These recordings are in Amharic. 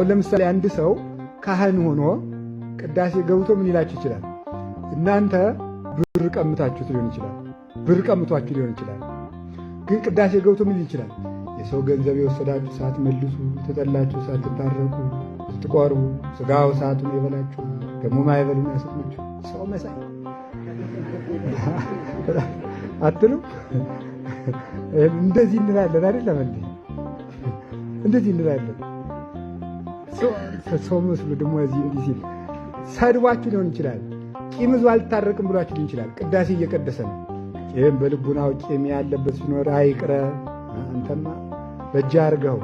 አሁን ለምሳሌ አንድ ሰው ካህን ሆኖ ቅዳሴ ገብቶ ምን ይላችሁ ይችላል? እናንተ ብር ቀምታችሁ ሊሆን ይችላል፣ ብር ቀምቷችሁ ሊሆን ይችላል። ግን ቅዳሴ ገብቶ ምን ይችላል? የሰው ገንዘብ የወሰዳችሁ ሳትመልሱ፣ የተጠላችሁ ሳትታረቁ፣ ስትቆርቡ ስጋው ሰዓቱን የበላችሁ ደግሞ ማይበልና ያሰጥችሁ ሰው መሳይ አትሉ? እንደዚህ እንላለን አይደለም እንዴ? እንደዚህ እንላለን። ሰው መስሎ ደግሞ እዚህ እንዲህ ሲል ሰድቧችሁ ሊሆን ይችላል። ቂም ይዞ አልታረቅም ብሏችሁ ሊሆን ይችላል። ቅዳሴ እየቀደሰ ነው። ቂም በልቡናው ቂም ያለበት ሲኖር አይቅረብ። አንተማ በእጅ አድርገው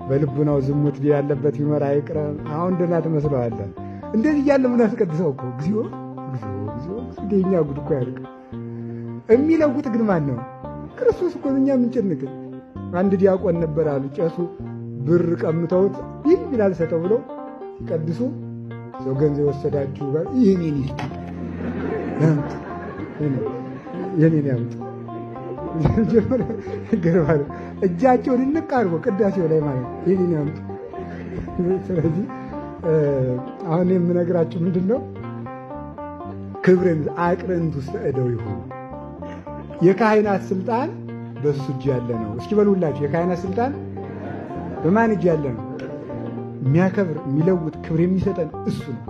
በልቡናው ዝሙት ያለበት ሲኖር አይቅረብ። አሁን ደህና ትመስለዋለህ። እንደዚህ እያለ ምን አስቀድሰው እኮ እግዚኦ እግዚኦ እንደኛ ጉድ እኮ ያልቅ የሚለውጥ ግን ማን ነው? ክርስቶስ እኮ እኛ ምን ጨነቀ? አንድ ዲያቆን ነበር አሉ ቄሱ ብር ቀምተውት ይላል ሰጠው ብሎ ሲቀድሱ ሰው ገንዘብ ወሰዳችሁ ጋር ይሄን ያምጥ ገርባል እጃቸውን እንቃርቦ ቅዳሴው ላይ ማለት ይሄን ያምጥ። ስለዚህ አሁን የምነግራችሁ ምንድነው? ክብርን አቅርንት ውስጥ እደው ይሁን። የካህናት ስልጣን በሱ እጅ ያለ ነው። እስኪ በሉላችሁ የካህናት ስልጣን በማን እጅ ያለ ነው? የሚያከብር የሚለውጥ ክብር የሚሰጠን እሱ ነው።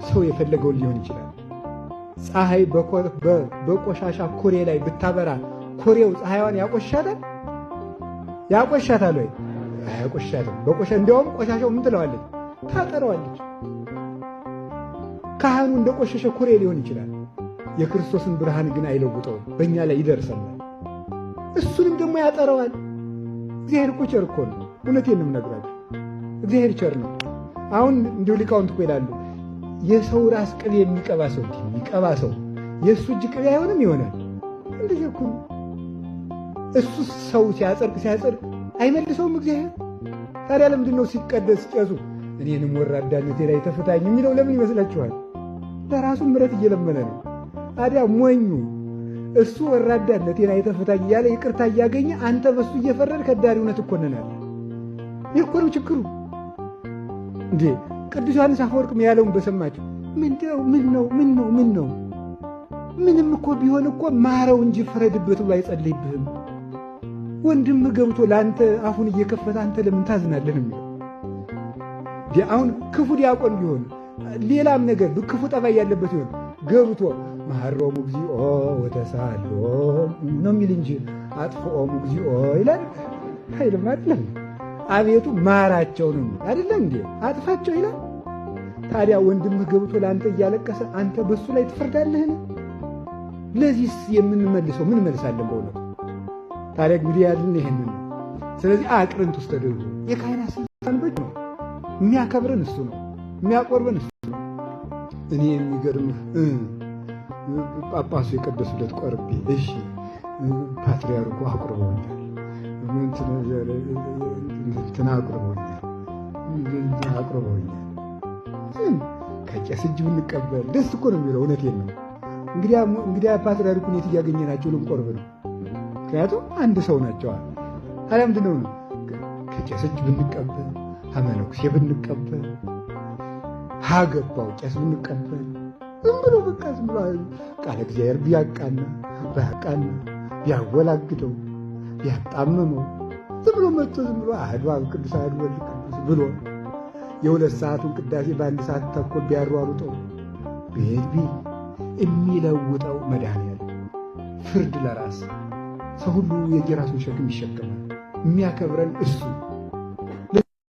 ሰው የፈለገውን ሊሆን ይችላል። ፀሐይ በቆሻሻ ኮሬ ላይ ብታበራ ኮሬው ፀሐይዋን ያቆሻታል? ያቆሻታል ወይ? አያቆሻትም። እንዲያውም ቆሻሻው ምን ትለዋለች? ታጠረዋለች። ካህኑ እንደ ቆሸሸ ኮሬ ሊሆን ይችላል። የክርስቶስን ብርሃን ግን አይለውጠውም። በእኛ ላይ ይደርሰናል። እሱንም ደግሞ ያጠረዋል። እግዚአብሔር እኮ ቸር እኮ ነው። እውነቴን ነው የምነግራችሁ። እግዚአብሔር ቸር ነው። አሁን እንዲሁ ሊቃውንት እኮ ይላሉ የሰው ራስ ቅቤ የሚቀባ ሰው የእሱ እጅ ቅቤ አይሆንም ይሆናል። እንደዚህ እኮ እሱ ሰው ሲያጸድቅ አይመልሰውም እግዚአብሔር። ታዲያ ለምንድን ነው ሲቀደስ ቄሱ እኔንም ወራዳነቴ ላይ ተፈታኝ የሚለው ለምን ይመስላችኋል? ለራሱ ምሕረት እየለመነ ነው። ታዲያ ሞኙ እሱ ወራዳነቴን አይተፈታኝ እያለ ይቅርታ እያገኘ አንተ በሱ እየፈረድ ከዳሪውነት እኮነናል። ይህ እኮ ነው ችግሩ። እንዴ ቅዱስ ዮሐንስ አፈወርቅም ያለውን በሰማችሁ ምን ነው ምንም እኮ ቢሆን እኮ ማረው እንጂ ፍረድበት ብሎ አይጸልይብህም። ወንድም ገብቶ ለአንተ አፉን እየከፈተ አንተ ለምን ታዝናለህ? አሁን ክፉ ዲያቆን ቢሆን ሌላም ነገር ክፉ ጠባይ ያለበት ይሆን ገብቶ መሐሮሙ እግዚኦ ወተሳሎ ነው የሚል እንጂ አጥፍኦሙ እግዚኦ ይላል አይልም። አይደለም አቤቱ ማራቸው ነው አይደለም እንዴ? አጥፋቸው ይላል። ታዲያ ወንድምህ ገብቶ ለአንተ እያለቀሰ አንተ በሱ ላይ ትፈርዳለህን? ለዚህስ የምንመልሰው ምን መልሳለን? በእውነቱ ታዲያ እንግዲህ ያልን ይሄንን ነው። ስለዚህ አቅርንት ውስጥ ተደርጎ የካህናት ስልጣን በእጁ ነው። የሚያከብረን እሱ ነው። የሚያቆርበን እሱ ነው። እኔ የሚገርምህ ጳጳሱ የቀደሱለት ቆርቤ እሺ ፓትርያርኩ አቁርበውኛል፣ እንትን አቁርበውኛል። ከቄስ እጅ ብንቀበል ደስ እኮ ነው የሚለው። እውነቴን ነው። እንግዲያ ፓትርያርኩን የት እያገኘናቸው ልንቆርብ ነው? ምክንያቱም አንድ ሰው ናቸዋል። ታዲያ ምንድን ነው ከቄስ እጅ ብንቀበል፣ ከመነኩሴ ብንቀበል፣ ሀገባው ቄስ ብንቀበል ዝም ብሎ በቃ ዝም ብሎ ቃለ እግዚአብሔር ቢያቃና ቢያወላግደው ቢያጣምመው ዝም ብሎ መጥቶ ዝም ብሎ አሐዱ አብ ቅዱስ አሐዱ ወልድ ቅዱስ ብሎ የሁለት ሰዓቱን ቅዳሴ በአንድ ሰዓት ተኩል ቢያሯሩጠው ቤቢ የሚለውጠው መድኃኒዓለም ፍርድ ለራስ ሰው ሁሉ የየራሱን ሸክም ይሸከማል። የሚያከብረን እሱ